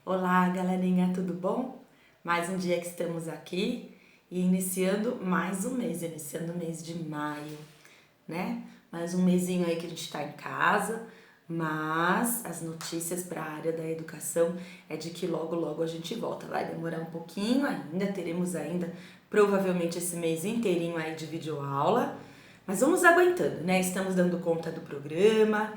Olá, galerinha, tudo bom? Mais um dia que estamos aqui e iniciando mais um mês, iniciando o mês de maio, né? Mais um mesinho aí que a gente tá em casa, mas as notícias para a área da educação é de que logo, logo a gente volta. Vai demorar um pouquinho ainda, teremos ainda provavelmente esse mês inteirinho aí de videoaula, mas vamos aguentando, né? Estamos dando conta do programa.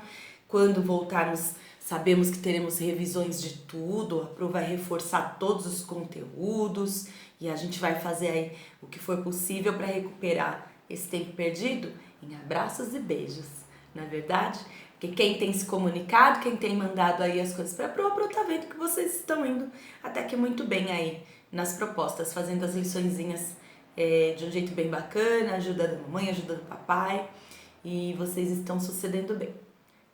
Quando voltarmos, sabemos que teremos revisões de tudo, a Pro vai reforçar todos os conteúdos e a gente vai fazer aí o que for possível para recuperar esse tempo perdido em abraços e beijos, não é verdade? Porque quem tem se comunicado, quem tem mandado aí as coisas para a Pro tá vendo que vocês estão indo até que muito bem aí nas propostas, fazendo as liçõezinhas de um jeito bem bacana, ajuda da mamãe, ajuda do papai, e vocês estão sucedendo bem.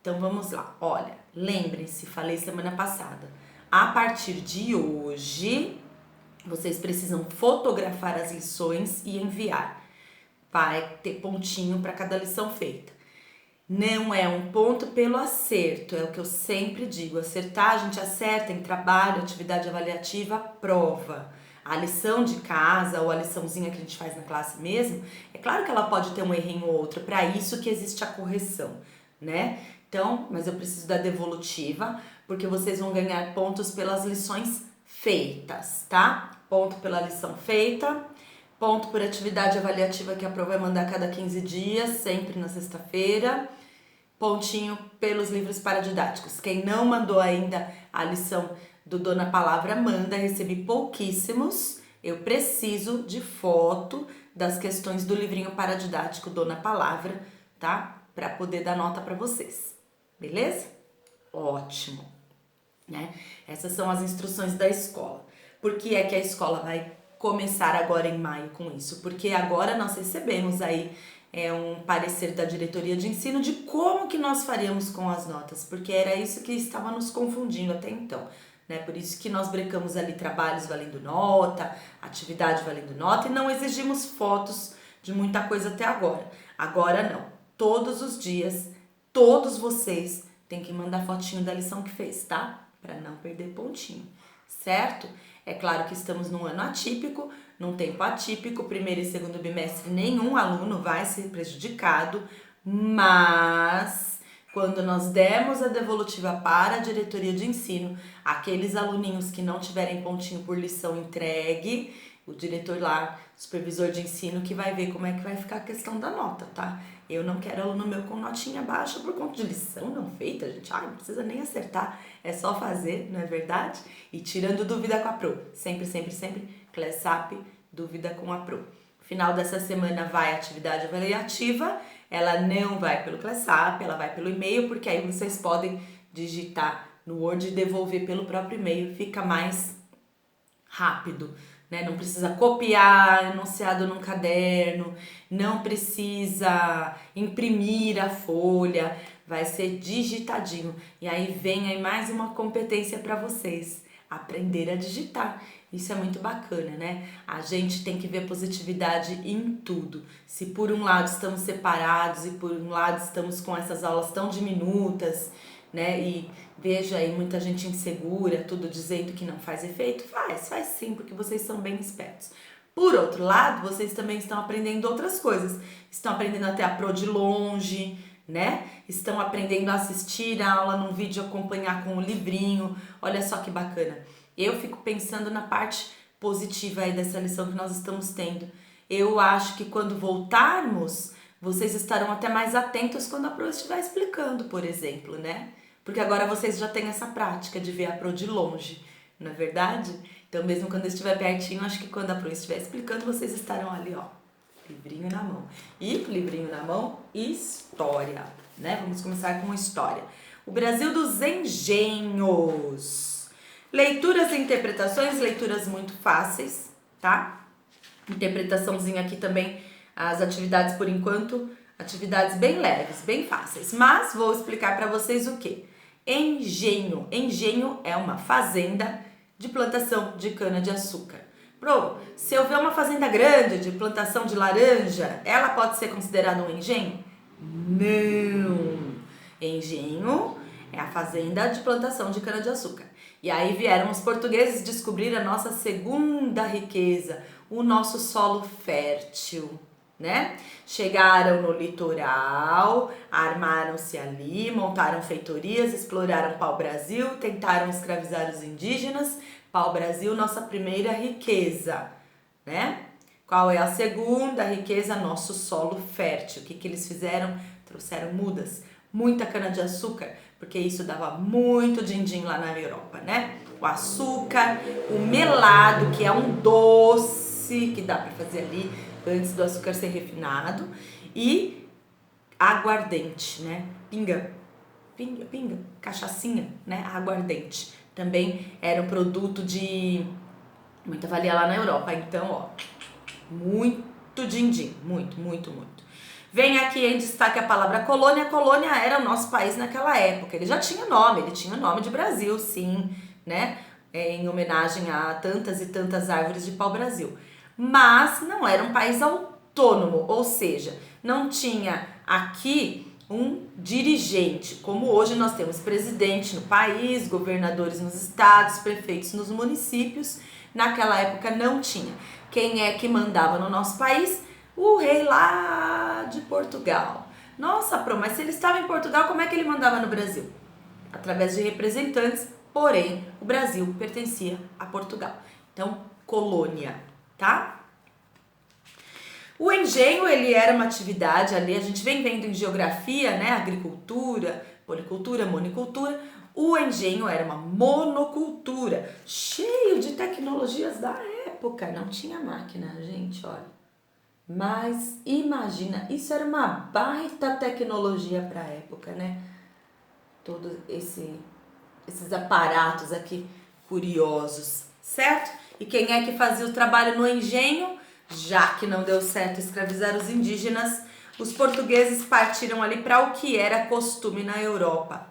Então vamos lá, olha, lembrem-se, falei semana passada, a partir de hoje, vocês precisam fotografar as lições e enviar. Vai ter pontinho para cada lição feita. Não é um ponto pelo acerto, é o que eu sempre digo. Acertar, a gente acerta em trabalho, atividade avaliativa, prova. A lição de casa ou a liçãozinha que a gente faz na classe mesmo, é claro que ela pode ter um errinho ou outro, para isso que existe a correção, né? Então, mas eu preciso da devolutiva, porque vocês vão ganhar pontos pelas lições feitas, tá? Ponto pela lição feita, ponto por atividade avaliativa que a Pro vai mandar a cada 15 dias, sempre na sexta-feira. Pontinho pelos livros paradidáticos. Quem não mandou ainda a lição do Dona Palavra, manda, recebi pouquíssimos. Eu preciso de foto das questões do livrinho paradidático Dona Palavra, tá? Para poder dar nota para vocês. Beleza? Ótimo. Né? Essas são as instruções da escola. Por que é que a escola vai começar agora em maio com isso? Porque agora nós recebemos aí um parecer da diretoria de ensino de como que nós faríamos com as notas, porque era isso que estava nos confundindo até então, né? Por isso que nós brecamos ali trabalhos valendo nota, atividade valendo nota e não exigimos fotos de muita coisa até agora. Agora não, todos os dias, todos vocês têm que mandar fotinho da lição que fez, tá? Para não perder pontinho, certo? É claro que estamos num ano atípico, num tempo atípico, primeiro e segundo bimestre nenhum aluno vai ser prejudicado, mas quando nós demos a devolutiva para a diretoria de ensino, aqueles aluninhos que não tiverem pontinho por lição entregue, o diretor lá, supervisor de ensino, que vai ver como é que vai ficar a questão da nota, tá? Eu não quero aluno meu com notinha baixa por conta de lição não feita, gente. Ai, não precisa nem acertar, é só fazer, não é verdade? E tirando dúvida com a Pro. Sempre, sempre, sempre, ClassUp, dúvida com a Pro. Final dessa semana vai a atividade avaliativa, ela não vai pelo ClassUp, ela vai pelo e-mail, porque aí vocês podem digitar no Word e devolver pelo próprio e-mail, fica mais rápido. Né? Não precisa copiar enunciado num caderno, não precisa imprimir a folha, vai ser digitadinho. E aí vem aí mais uma competência para vocês, aprender a digitar. Isso é muito bacana, né? A gente tem que ver positividade em tudo. Se por um lado estamos separados e por um lado estamos com essas aulas tão diminutas, né? E veja aí muita gente insegura, tudo dizendo que não faz efeito. Faz sim, porque vocês são bem espertos. Por outro lado, vocês também estão aprendendo outras coisas. Estão aprendendo até a Pro de longe, né? Estão aprendendo a assistir a aula num vídeo, acompanhar com o livrinho. Olha só que bacana. Eu fico pensando na parte positiva aí dessa lição que nós estamos tendo. Eu acho que quando voltarmos, vocês estarão até mais atentos quando a Pro estiver explicando, por exemplo, né? Porque agora vocês já têm essa prática de ver a Pro de longe, não é verdade? Então, mesmo quando estiver pertinho, acho que quando a Pro estiver explicando, vocês estarão ali, ó, livrinho na mão. E, livrinho na mão, história, né? Vamos começar com história. O Brasil dos engenhos. Leituras e interpretações, leituras muito fáceis, tá? Interpretaçãozinha aqui também, as atividades por enquanto, atividades bem leves, bem fáceis. Mas vou explicar para vocês o que? Engenho. Engenho é uma fazenda de plantação de cana-de-açúcar. Pro, se eu ver uma fazenda grande de plantação de laranja, ela pode ser considerada um engenho? Não! Engenho É a fazenda de plantação de cana-de-açúcar. E aí vieram os portugueses descobrir a nossa segunda riqueza, o nosso solo fértil, né? Chegaram no litoral, armaram-se ali, montaram feitorias, exploraram pau-brasil, tentaram escravizar os indígenas. Pau-brasil, nossa primeira riqueza, né? Qual é a segunda riqueza? Nosso solo fértil. O que eles fizeram? Trouxeram mudas, muita cana-de-açúcar, porque isso dava muito din-din lá na Europa, né? O açúcar, o melado, que é um doce que dá para fazer ali antes do açúcar ser refinado, e aguardente, né? Pinga, cachaçinha, né? Aguardente. Também era um produto de muita valia lá na Europa. Então, ó, muito din-din, muito. Vem aqui em destaque a palavra colônia. A colônia era o nosso país naquela época. Ele já tinha nome, ele tinha o nome de Brasil, sim, né? Em homenagem a tantas e tantas árvores de pau-brasil. Mas não era um país autônomo, ou seja, não tinha aqui um dirigente, como hoje nós temos presidente no país, governadores nos estados, prefeitos nos municípios. Naquela época não tinha. Quem é que mandava no nosso país? O rei lá de Portugal. Nossa, mas se ele estava em Portugal, como é que ele mandava no Brasil? Através de representantes, porém, o Brasil pertencia a Portugal. Então, colônia, tá? O engenho, ele era uma atividade ali, a gente vem vendo em geografia, né? Agricultura, policultura, monicultura. O engenho era uma monocultura, cheio de tecnologias da época. Não tinha máquina, gente, olha. Mas imagina, isso era uma baita tecnologia para a época, né? Todos esses aparatos aqui curiosos, certo? E quem é que fazia o trabalho no engenho? Já que não deu certo escravizar os indígenas, os portugueses partiram ali para o que era costume na Europa.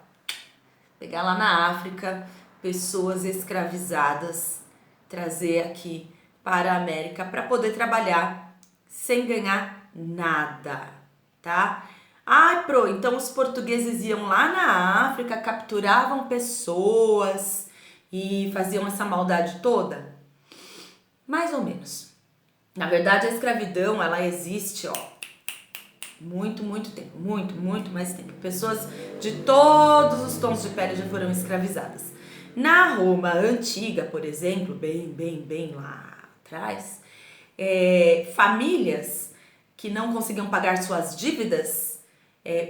Pegar lá na África pessoas escravizadas, trazer aqui para a América para poder trabalhar sem ganhar nada, tá? Então os portugueses iam lá na África, capturavam pessoas e faziam essa maldade toda? Mais ou menos. Na verdade, a escravidão, ela existe, ó, muito tempo, muito mais tempo. Pessoas de todos os tons de pele já foram escravizadas. Na Roma antiga, por exemplo, bem lá atrás, famílias que não conseguiam pagar suas dívidas,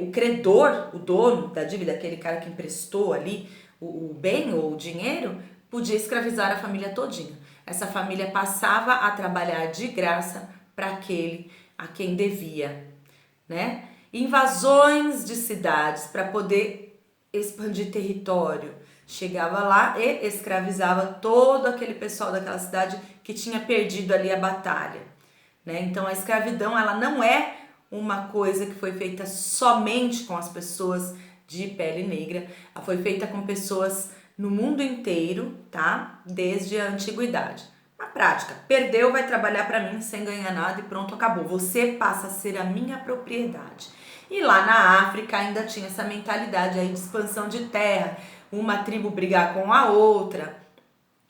o credor, o dono da dívida, aquele cara que emprestou ali o bem ou o dinheiro, podia escravizar a família todinha. Essa família passava a trabalhar de graça para aquele a quem devia, né? Invasões de cidades para poder expandir território. Chegava lá e escravizava todo aquele pessoal daquela cidade que tinha perdido ali a batalha, né? Então a escravidão, ela não é uma coisa que foi feita somente com as pessoas de pele negra, ela foi feita com pessoas no mundo inteiro, tá? Desde a antiguidade. Na prática, perdeu, vai trabalhar para mim sem ganhar nada e pronto, acabou. Você passa a ser a minha propriedade. E lá na África ainda tinha essa mentalidade aí de expansão de terra, uma tribo brigar com a outra.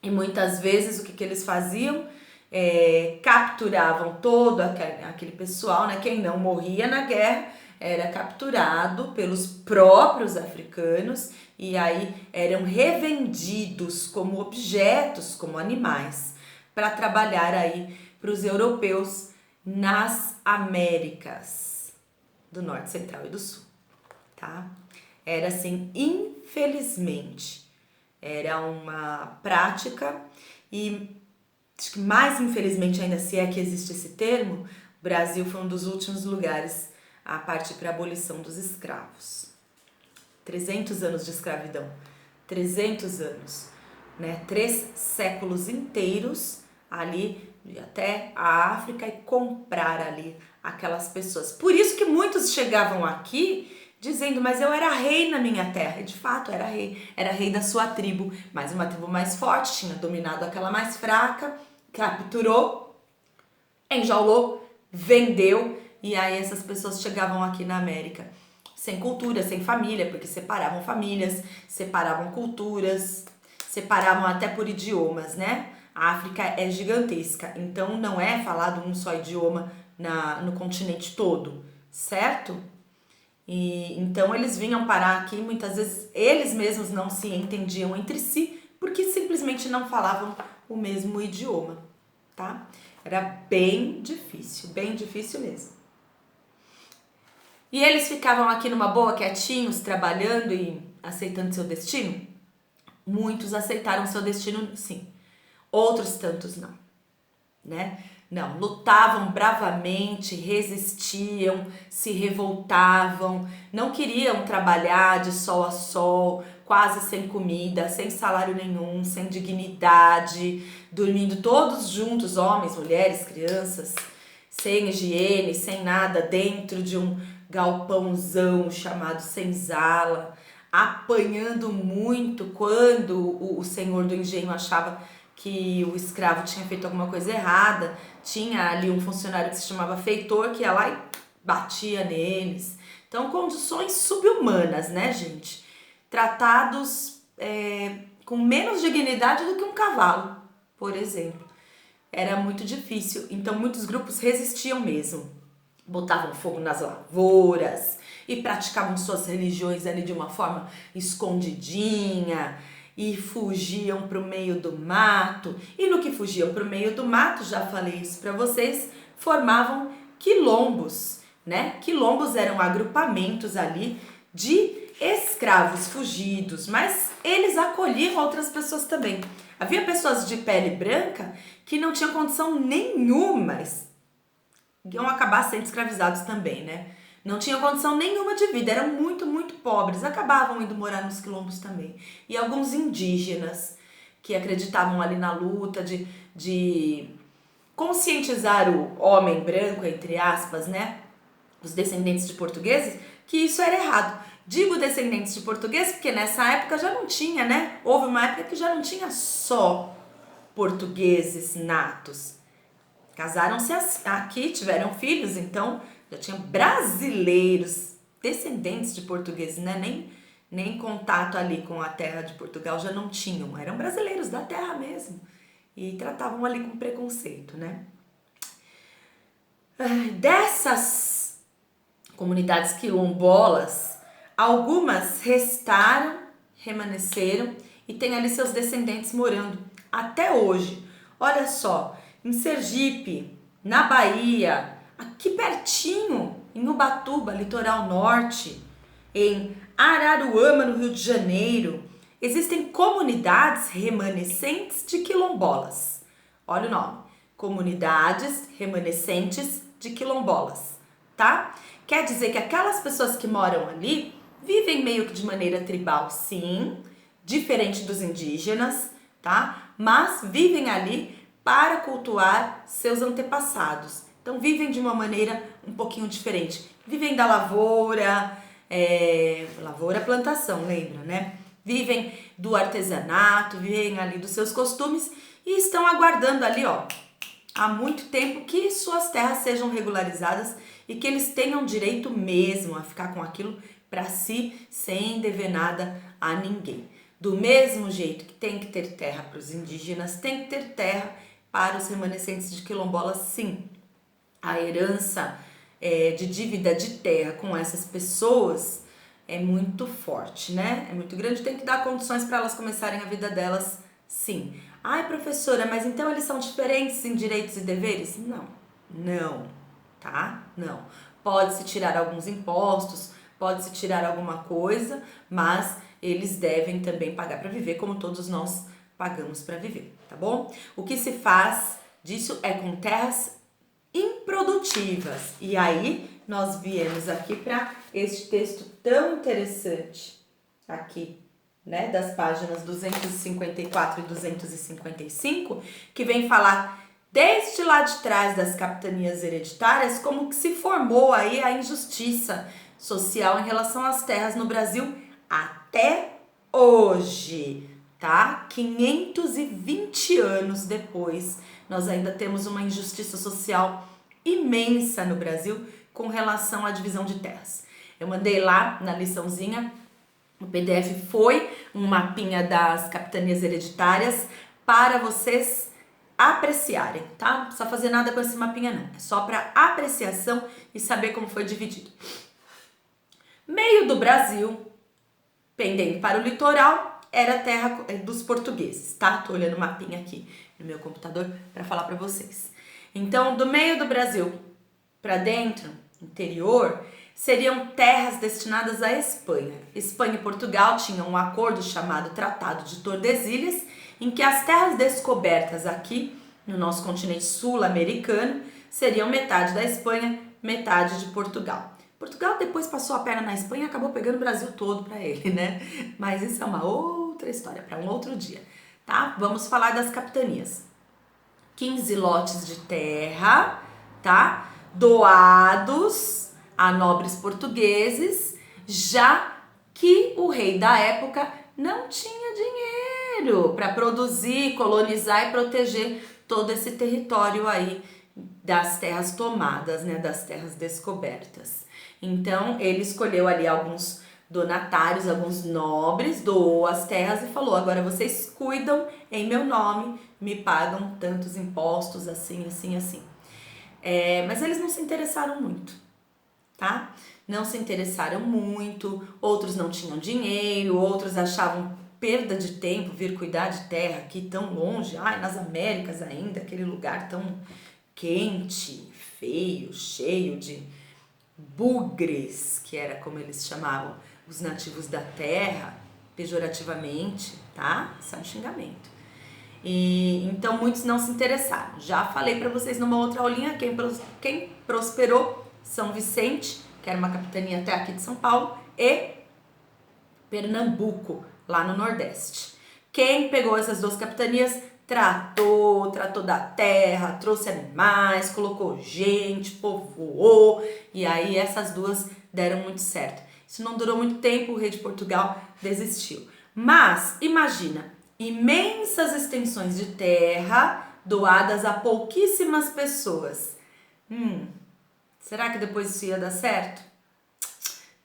E muitas vezes o que eles faziam? Capturavam todo aquele pessoal, né? Quem não morria na guerra era capturado pelos próprios africanos e aí eram revendidos como objetos, como animais, para trabalhar aí para os europeus nas Américas do Norte, Central e do Sul, tá? Era assim, infelizmente, era uma prática e acho que mais infelizmente ainda, se é que existe esse termo, o Brasil foi um dos últimos lugares a partir para a abolição dos escravos. 300 anos de escravidão, 300 anos, né? 3 séculos inteiros ali até a África e comprar ali aquelas pessoas. Por isso que muitos chegavam aqui dizendo, mas eu era rei na minha terra. E de fato era rei da sua tribo, mas uma tribo mais forte, tinha dominado aquela mais fraca, capturou, enjaulou, vendeu, e aí essas pessoas chegavam aqui na América sem cultura, sem família, porque separavam famílias, separavam culturas, separavam até por idiomas, né? A África é gigantesca, então não é falado um só idioma no continente todo, certo? E então eles vinham parar aqui, muitas vezes eles mesmos não se entendiam entre si, porque simplesmente não falavam o mesmo idioma, tá? Era bem difícil mesmo. E eles ficavam aqui numa boa, quietinhos, trabalhando e aceitando seu destino? Muitos aceitaram seu destino, sim. Outros tantos não, né? Não, lutavam bravamente, resistiam, se revoltavam, não queriam trabalhar de sol a sol, quase sem comida, sem salário nenhum, sem dignidade, dormindo todos juntos, homens, mulheres, crianças, sem higiene, sem nada, dentro de um galpãozão chamado senzala, apanhando muito quando o senhor do engenho achava que o escravo tinha feito alguma coisa errada. Tinha ali um funcionário que se chamava feitor, que ia lá e batia neles. Então, condições subhumanas, né, gente? Tratados com menos dignidade do que um cavalo, por exemplo. Era muito difícil, então muitos grupos resistiam mesmo. Botavam fogo nas lavouras e praticavam suas religiões ali de uma forma escondidinha, e fugiam para o meio do mato, e no que fugiam para o meio do mato, já falei isso para vocês, formavam quilombos, né? Quilombos eram agrupamentos ali de escravos fugidos, mas eles acolhiam outras pessoas também. Havia pessoas de pele branca que não tinham condição nenhuma, iam acabar sendo escravizados também, né? Não tinham condição nenhuma de vida, eram muito, muito pobres, acabavam indo morar nos quilombos também. E alguns indígenas que acreditavam ali na luta de conscientizar o homem branco, entre aspas, né? Os descendentes de portugueses, que isso era errado. Digo descendentes de portugueses porque nessa época já não tinha, né? Houve uma época que já não tinha só portugueses natos. Casaram-se aqui, tiveram filhos, então já tinha brasileiros, descendentes de portugueses, né? Nem contato ali com a terra de Portugal já não tinham, eram brasileiros da terra mesmo e tratavam ali com preconceito, né? Dessas comunidades quilombolas, algumas remanesceram e tem ali seus descendentes morando até hoje. Olha só, em Sergipe, na Bahia, aqui pertinho, em Ubatuba, litoral norte, em Araruama, no Rio de Janeiro, existem comunidades remanescentes de quilombolas. Olha o nome, comunidades remanescentes de quilombolas, tá? Quer dizer que aquelas pessoas que moram ali vivem meio que de maneira tribal, sim, diferente dos indígenas, tá? Mas vivem ali para cultuar seus antepassados. Então vivem de uma maneira um pouquinho diferente. Vivem da lavoura, lavoura plantação, lembra, né? Vivem do artesanato, vivem ali dos seus costumes e estão aguardando ali, ó, há muito tempo que suas terras sejam regularizadas e que eles tenham direito mesmo a ficar com aquilo para si, sem dever nada a ninguém. Do mesmo jeito que tem que ter terra para os indígenas, tem que ter terra para os remanescentes de quilombolas, sim. A herança de dívida de terra com essas pessoas é muito forte, né? É muito grande, tem que dar condições para elas começarem a vida delas, sim. Ai, professora, mas então eles são diferentes em direitos e deveres? Não, tá? Não. Pode-se tirar alguns impostos, pode-se tirar alguma coisa, mas eles devem também pagar para viver, como todos nós pagamos para viver, tá bom? O que se faz disso é com terras improdutivas. E aí nós viemos aqui para este texto tão interessante aqui, né, das páginas 254 e 255, que vem falar desde lá de trás das capitanias hereditárias como que se formou aí a injustiça social em relação às terras no Brasil até hoje, tá? 520 anos depois, nós ainda temos uma injustiça social imensa no Brasil com relação à divisão de terras. Eu mandei lá na liçãozinha, o PDF foi um mapinha das capitanias hereditárias para vocês apreciarem, tá? Não precisa fazer nada com esse mapinha não, é só para apreciação e saber como foi dividido. Meio do Brasil, pendendo para o litoral, era a terra dos portugueses, tá? Tô olhando o mapinha aqui no meu computador para falar para vocês. Então, do meio do Brasil para dentro, interior, seriam terras destinadas à Espanha. Espanha e Portugal tinham um acordo chamado Tratado de Tordesilhas, em que as terras descobertas aqui no nosso continente sul-americano seriam metade da Espanha, metade de Portugal. Portugal depois passou a perna na Espanha e acabou pegando o Brasil todo para ele, né? Mas isso é uma outra história para um outro dia, tá? Vamos falar das capitanias. 15 lotes de terra, tá? Doados a nobres portugueses, já que o rei da época não tinha dinheiro para produzir, colonizar e proteger todo esse território aí das terras tomadas, né? Das terras descobertas. Então, ele escolheu ali alguns donatários, alguns nobres, doou as terras e falou: agora vocês cuidam em meu nome, me pagam tantos impostos, assim, assim, assim. Mas eles não se interessaram muito, tá? Não se interessaram muito, outros não tinham dinheiro, outros achavam perda de tempo vir cuidar de terra aqui tão longe, nas Américas ainda, aquele lugar tão quente, feio, cheio de bugres, que era como eles chamavam os nativos da terra, pejorativamente, tá? Isso é um xingamento. E então muitos não se interessaram. Já falei para vocês numa outra aulinha, quem prosperou, São Vicente, que era uma capitania até aqui de São Paulo, e Pernambuco, lá no Nordeste. Quem pegou essas duas capitanias tratou da terra, trouxe animais, colocou gente, povoou, e aí essas duas deram muito certo. Isso não durou muito tempo, o rei de Portugal desistiu. Mas imagina, imensas extensões de terra doadas a pouquíssimas pessoas. Será que depois isso ia dar certo?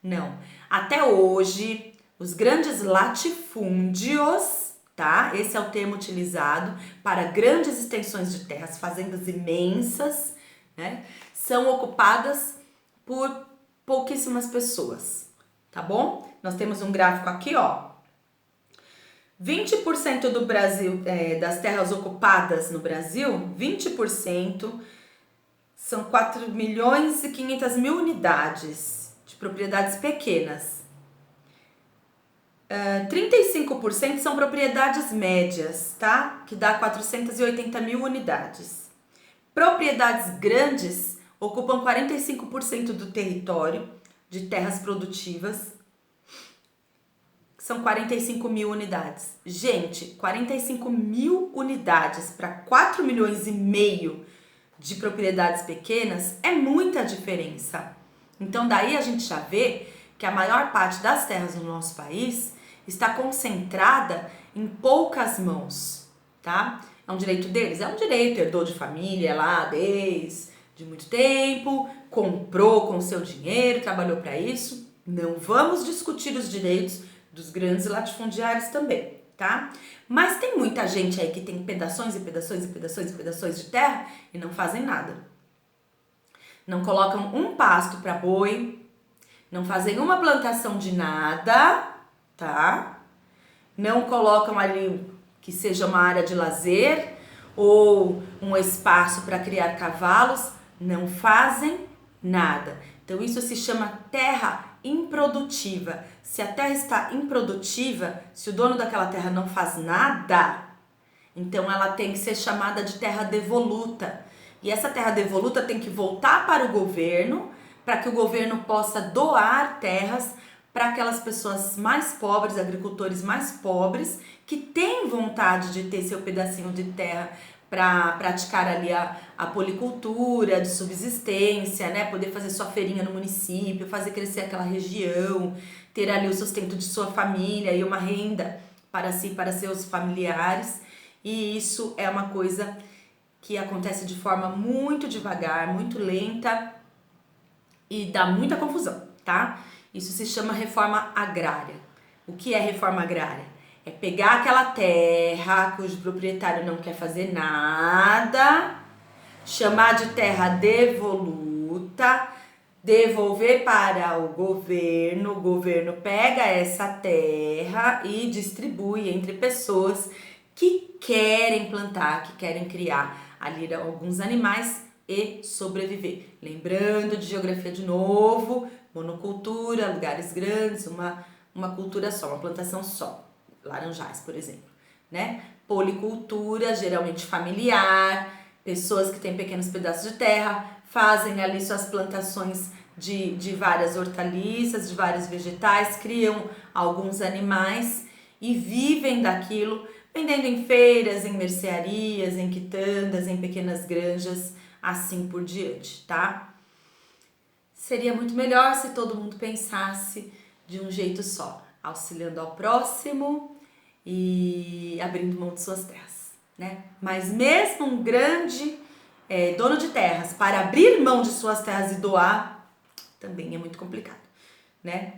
Não. Até hoje, os grandes latifúndios, tá? Esse é o termo utilizado para grandes extensões de terras, fazendas imensas, né? São ocupadas por pouquíssimas pessoas, tá bom? Nós temos um gráfico aqui, ó. 20% do Brasil, das terras ocupadas no Brasil, 20% são 4.500.000 unidades de propriedades pequenas. 35% são propriedades médias, tá? Que dá 480.000 unidades. Propriedades grandes ocupam 45% do território de terras produtivas, que são 45.000 unidades. Gente, 45.000 unidades para 4,5 milhões de propriedades pequenas é muita diferença. Então daí a gente já vê que a maior parte das terras no nosso país está concentrada em poucas mãos, tá? É um direito deles? É um direito, herdou de família lá desde muito tempo, comprou com o seu dinheiro, trabalhou para isso. Não vamos discutir os direitos dos grandes latifundiários também, tá? Mas tem muita gente aí que tem pedaços e pedaços e pedaços e pedaços de terra e não fazem nada. Não colocam um pasto para boi, não fazem uma plantação de nada, tá? Não colocam ali que seja uma área de lazer ou um espaço para criar cavalos, não fazem nada. Então isso se chama terra improdutiva. Se a terra está improdutiva, se o dono daquela terra não faz nada, então ela tem que ser chamada de terra devoluta. E essa terra devoluta tem que voltar para o governo, para que o governo possa doar terras para aquelas pessoas mais pobres, agricultores mais pobres, que têm vontade de ter seu pedacinho de terra para praticar ali a policultura de subsistência, né? Poder fazer sua feirinha no município, fazer crescer aquela região, ter ali o sustento de sua família e uma renda para si e para seus familiares. E isso é uma coisa que acontece de forma muito devagar, muito lenta e dá muita confusão, tá? Isso se chama reforma agrária. O que é reforma agrária? É pegar aquela terra cujo proprietário não quer fazer nada, chamar de terra devoluta, devolver para o governo pega essa terra e distribui entre pessoas que querem plantar, que querem criar ali alguns animais e sobreviver. Lembrando de geografia de novo, monocultura, lugares grandes, uma cultura só, uma plantação só, laranjais, por exemplo, né? Policultura, geralmente familiar, pessoas que têm pequenos pedaços de terra, fazem ali suas plantações de várias hortaliças, de vários vegetais, criam alguns animais e vivem daquilo, vendendo em feiras, em mercearias, em quitandas, em pequenas granjas, assim por diante, tá? Seria muito melhor se todo mundo pensasse de um jeito só, auxiliando ao próximo e abrindo mão de suas terras, né? Mas mesmo um grande dono de terras para abrir mão de suas terras e doar, também é muito complicado, né?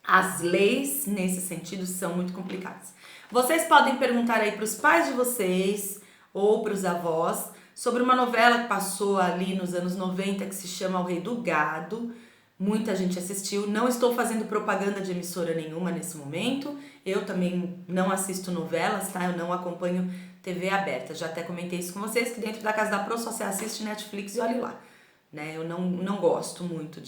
As leis nesse sentido são muito complicadas. Vocês podem perguntar aí para os pais de vocês ou para os avós sobre uma novela que passou ali nos anos 90 que se chama O Rei do Gado. Muita gente assistiu. Não estou fazendo propaganda de emissora nenhuma nesse momento. Eu também não assisto novelas, tá? Eu não acompanho TV aberta. Já até comentei isso com vocês, que dentro da Casa da Pro só você assiste Netflix e olhe lá, né? Eu não gosto muito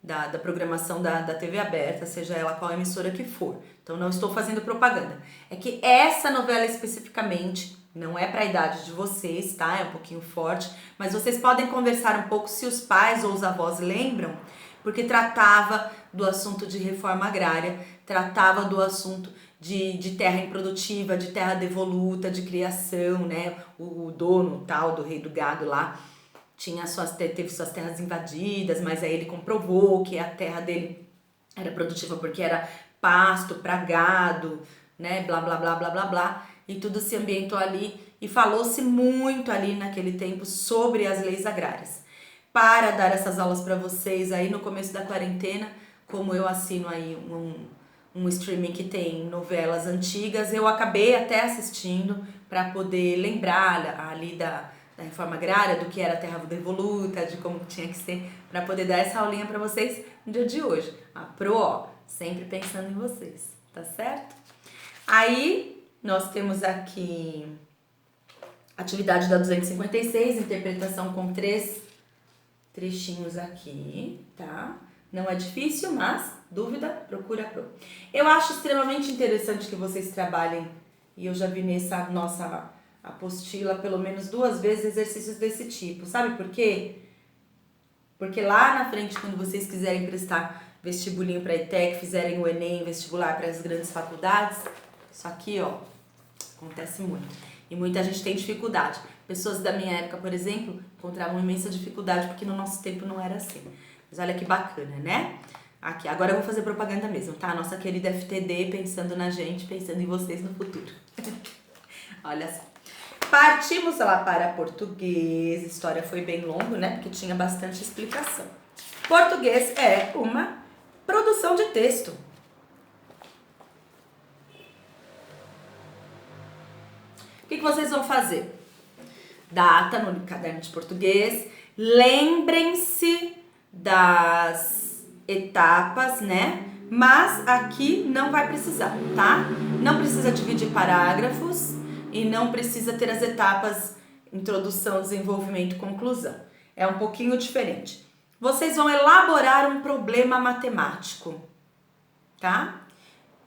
da programação da TV aberta, seja ela qual emissora que for. Então não estou fazendo propaganda. É que essa novela especificamente não é para a idade de vocês, tá? É um pouquinho forte, mas vocês podem conversar um pouco se os pais ou os avós lembram, porque tratava do assunto de reforma agrária, tratava do assunto de terra improdutiva, de terra devoluta, de criação, né? O dono tal do Rei do Gado lá teve suas terras invadidas, mas aí ele comprovou que a terra dele era produtiva porque era pasto para gado, né? Blá, blá, blá, blá, blá, blá. E tudo se ambientou ali e falou-se muito ali naquele tempo sobre as leis agrárias. Para dar essas aulas para vocês aí no começo da quarentena, como eu assino aí um streaming que tem novelas antigas, eu acabei até assistindo para poder lembrar ali da reforma agrária, do que era a terra devoluta, de como tinha que ser, para poder dar essa aulinha para vocês no dia de hoje. A Pro, ó, sempre pensando em vocês, tá certo? Aí, nós temos aqui atividade da 256, interpretação com 3 trechinhos aqui, tá? Não é difícil, mas dúvida, procura a Pro. Eu acho extremamente interessante que vocês trabalhem, e eu já vi nessa nossa apostila pelo menos 2 vezes exercícios desse tipo. Sabe por quê? Porque lá na frente, quando vocês quiserem prestar vestibulinho para a ETEC, fizerem o Enem, vestibular para as grandes faculdades, isso aqui, ó, acontece muito. E muita gente tem dificuldade. Pessoas da minha época, por exemplo, encontravam imensa dificuldade porque no nosso tempo não era assim. Mas olha que bacana, né? Aqui, agora eu vou fazer propaganda mesmo, tá? Nossa querida FTD pensando na gente, pensando em vocês no futuro. Olha só. Partimos lá para português. A história foi bem longa, né? Porque tinha bastante explicação. Português é uma produção de texto. O que vocês vão fazer? Data no caderno de português. Lembrem-se das etapas, né? Mas aqui não vai precisar, tá? Não precisa dividir parágrafos e não precisa ter as etapas introdução, desenvolvimento e conclusão. É um pouquinho diferente. Vocês vão elaborar um problema matemático, tá?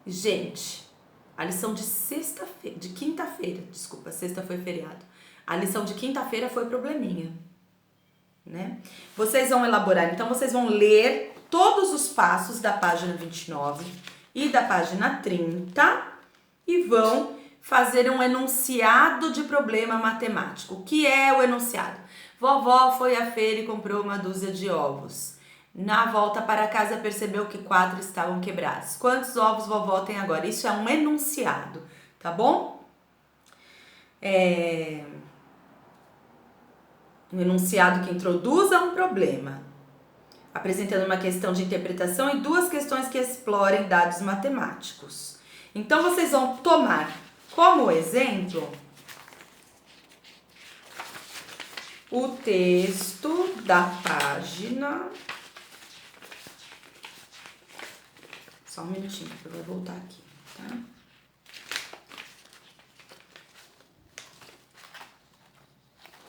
Gente, a lição de quinta-feira, desculpa, sexta foi feriado. A lição de quinta-feira foi probleminha, né? Vocês vão elaborar, então vocês vão ler todos os passos da página 29 e da página 30 e vão fazer um enunciado de problema matemático. O que é o enunciado? Vovó foi à feira e comprou uma dúzia de ovos. Na volta para casa percebeu que 4 estavam quebrados. Quantos ovos vovó tem agora? Isso é um enunciado, tá bom? Um enunciado que introduza um problema. apresentando uma questão de interpretação e duas questões que explorem dados matemáticos. Então, vocês vão tomar como exemplo o texto da página. Só um minutinho, eu vou voltar aqui, tá?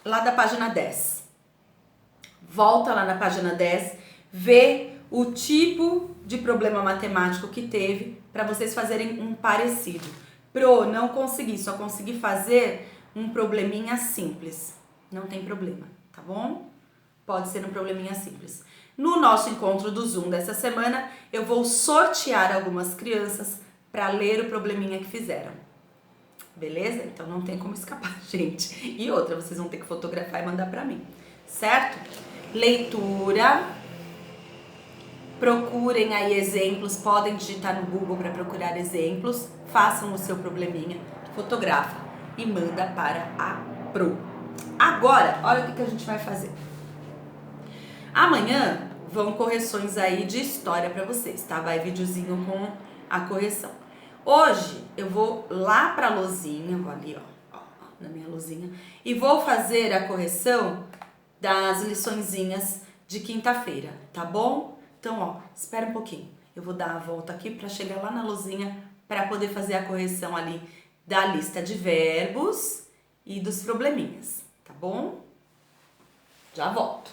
Lá da página 10. Volta lá na página 10, vê o tipo de problema matemático que teve para vocês fazerem um parecido. Pro, não consegui, só consegui fazer um probleminha simples. Não tem problema, tá bom? Pode ser um probleminha simples. No nosso encontro do Zoom dessa semana, eu vou sortear algumas crianças para ler o probleminha que fizeram. Beleza? Então não tem como escapar, gente. E outra, vocês vão ter que fotografar e mandar para mim, certo? Leitura. Procurem aí exemplos, podem digitar no Google para procurar exemplos. Façam o seu probleminha, fotografa e manda para a Pro. Agora, olha o que a gente vai fazer. Amanhã vão correções aí de história para vocês, tá? Vai videozinho com a correção. Hoje eu vou lá pra lousinha, vou ali, ó, na minha lousinha, e vou fazer a correção das liçõezinhas de quinta-feira, tá bom? Então, ó, espera um pouquinho. Eu vou dar a volta aqui pra chegar lá na lousinha para poder fazer a correção ali da lista de verbos e dos probleminhas, tá bom? Já volto.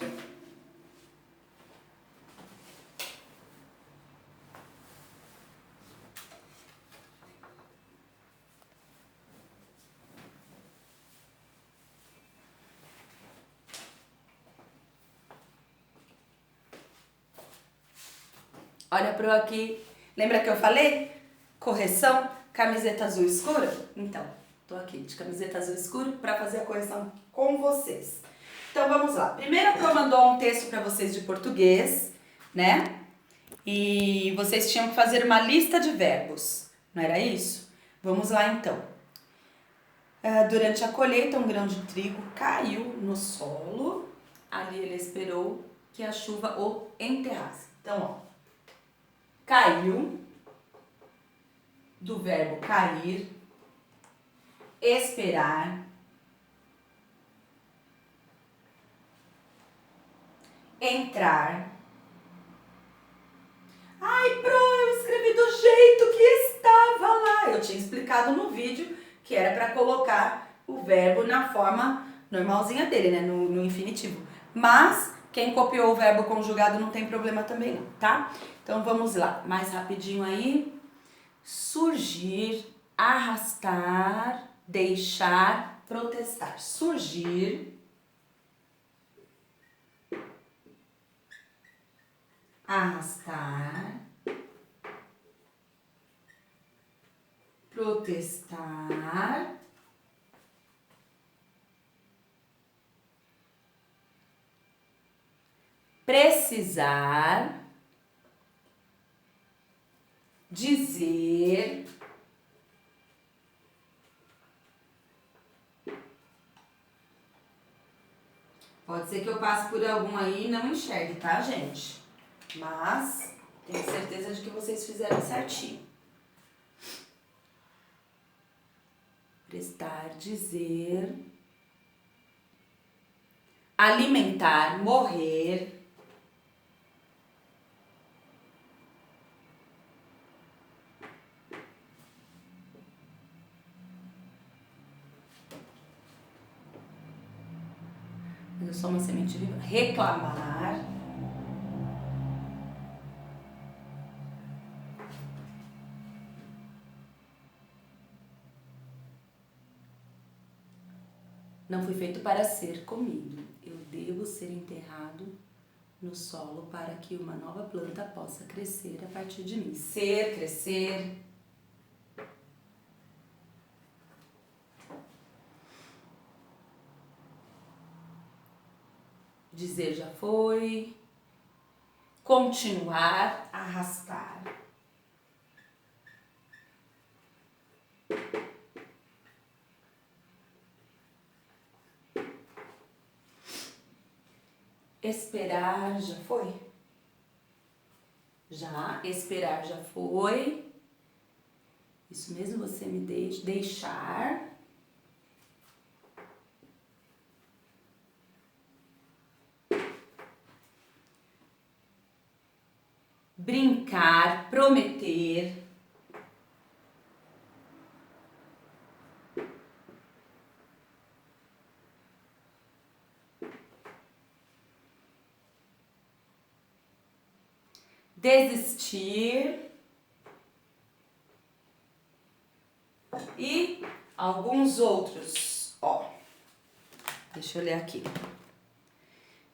Olha pro aqui. Lembra que eu falei? Correção, camiseta azul escura? Então, tô aqui de camiseta azul escura para fazer a correção com vocês. Então, vamos lá. Primeiro, a Pro mandou um texto para vocês de português, né? E vocês tinham que fazer uma lista de verbos, não era isso? Vamos lá, então. Durante a colheita, um grão de trigo caiu no solo. Ali ele esperou que a chuva o enterrasse. Então, ó. Caiu, do verbo cair, esperar, entrar. Ai, Pro, eu escrevi do jeito que estava lá. Eu tinha explicado no vídeo que era para colocar o verbo na forma normalzinha dele, né, no infinitivo. Mas quem copiou o verbo conjugado não tem problema também não, tá? Então vamos lá, mais rapidinho aí. Surgir, arrastar, deixar, protestar. Surgir, arrastar, protestar, precisar, dizer, pode ser que eu passe por algum aí e não enxergue, tá, gente? Mas tenho certeza de que vocês fizeram certinho. Prestar, dizer, alimentar, morrer, eu sou uma semente viva, reclamar, não fui feito para ser comido, eu devo ser enterrado no solo para que uma nova planta possa crescer a partir de mim. Ser, crescer. Dizer já foi. Continuar, arrastar. Esperar já foi. Já, esperar já foi. Isso mesmo, você me deixar. Brincar, prometer. Desistir. E alguns outros, ó. Deixa eu ler aqui.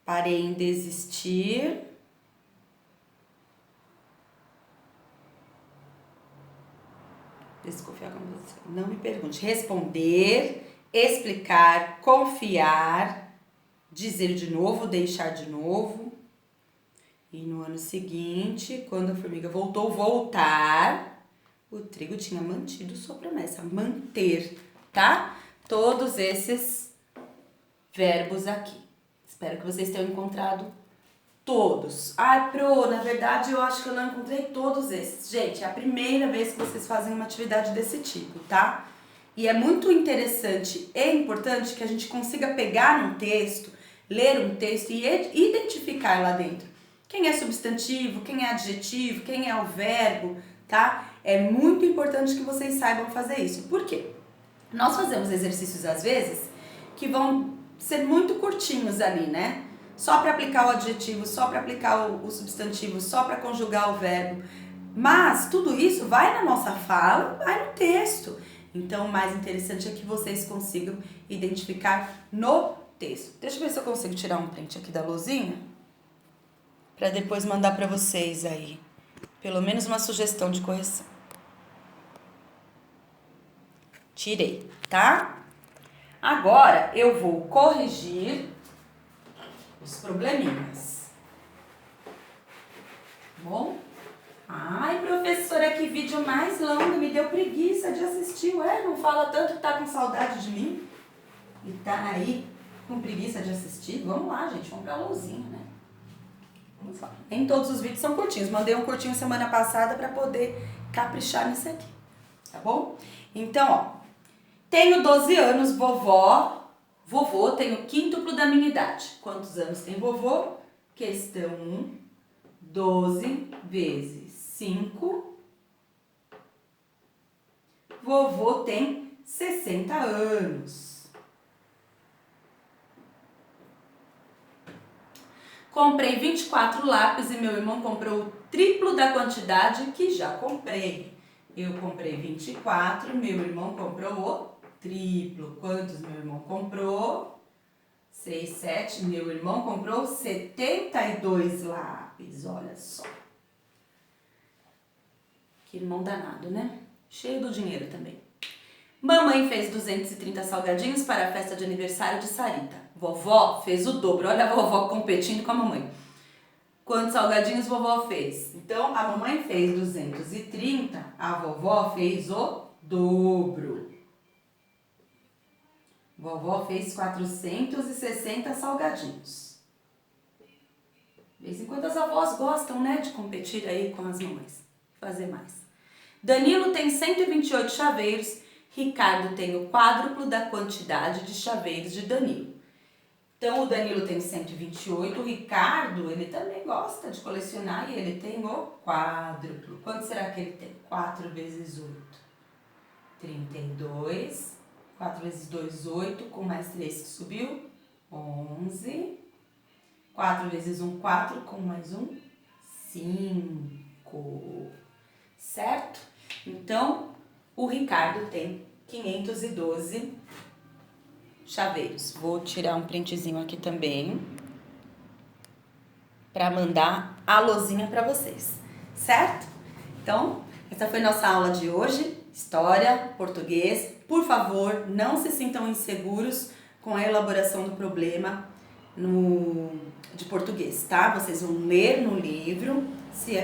Parei em desistir. Desconfiar com você. Não me pergunte. Responder, explicar, confiar, dizer de novo, deixar de novo. E no ano seguinte, quando a formiga voltou, voltar, o trigo tinha mantido sua promessa, manter, tá? Todos esses verbos aqui. Espero que vocês tenham encontrado todos. Ai, Pro, na verdade eu acho que eu não encontrei todos esses. Gente, é a primeira vez que vocês fazem uma atividade desse tipo, tá? E é muito interessante e importante que a gente consiga pegar um texto, ler um texto e identificar lá dentro quem é substantivo, quem é adjetivo, quem é o verbo, tá? É muito importante que vocês saibam fazer isso. Por quê? Nós fazemos exercícios às vezes que vão ser muito curtinhos ali, né? Só para aplicar o adjetivo, só para aplicar o substantivo, só para conjugar o verbo. Mas tudo isso vai na nossa fala, vai no texto. Então o mais interessante é que vocês consigam identificar no texto. Deixa eu ver se eu consigo tirar um print aqui da luzinha para depois mandar para vocês aí. Pelo menos uma sugestão de correção. Tirei, tá? Agora eu vou corrigir os probleminhas. Bom? Ai, professora, que vídeo mais longo, me deu preguiça de assistir. Ué, não fala tanto que tá com saudade de mim? E tá aí com preguiça de assistir? Vamos lá, gente, vamos pra luzinha, né? Vamos lá. Nem todos os vídeos são curtinhos. Mandei um curtinho semana passada pra poder caprichar nisso aqui. Tá bom? Então, ó. Tenho 12 anos, vovô tem o quíntuplo da minha idade. Quantos anos tem vovô? Questão 1, 12 vezes 5. Vovô tem 60 anos. Comprei 24 lápis e meu irmão comprou o triplo da quantidade que já comprei. Eu comprei 24, meu irmão comprou o triplo. Quantos meu irmão comprou? 6, 7. Meu irmão comprou 72 lápis. Olha só. Que irmão danado, né? Cheio do dinheiro também. Mamãe fez 230 salgadinhos para a festa de aniversário de Sarita. Vovó fez o dobro. Olha a vovó competindo com a mamãe. Quantos salgadinhos vovó fez? Então, a mamãe fez 230, a vovó fez o dobro. Vovó fez 460 salgadinhos. De vez em quando as avós gostam, né, de competir aí com as mamães. Fazer mais. Danilo tem 128 chaveiros. Ricardo tem o quádruplo da quantidade de chaveiros de Danilo. Então, o Danilo tem 128, o Ricardo, ele também gosta de colecionar e ele tem o quádruplo. Quanto será que ele tem? 4 vezes 8. 32. 4 vezes 2, 8. Com mais 3 que subiu, 11. 4 vezes 1, 4. Com mais 1, 5. Certo? Então, o Ricardo tem 512 chaveiros. Vou tirar um printzinho aqui também para mandar a lozinha para vocês, certo? Então, essa foi nossa aula de hoje, história, português. Por favor, não se sintam inseguros com a elaboração do problema de português, tá? Vocês vão ler no livro,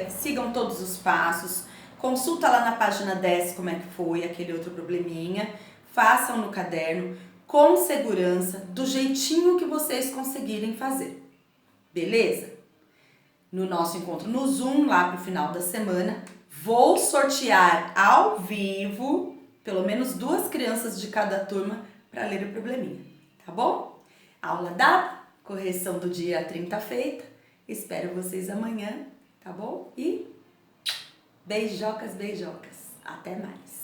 sigam todos os passos, consulta lá na página 10 como é que foi aquele outro probleminha, façam no caderno, com segurança, do jeitinho que vocês conseguirem fazer. Beleza? no nosso encontro no Zoom, lá pro final da semana. Vou sortear ao vivo, pelo menos 2 crianças de cada turma, para ler o probleminha, tá bom? Aula dada, correção do dia 30 feita. Espero vocês amanhã, tá bom? E beijocas, beijocas. Até mais.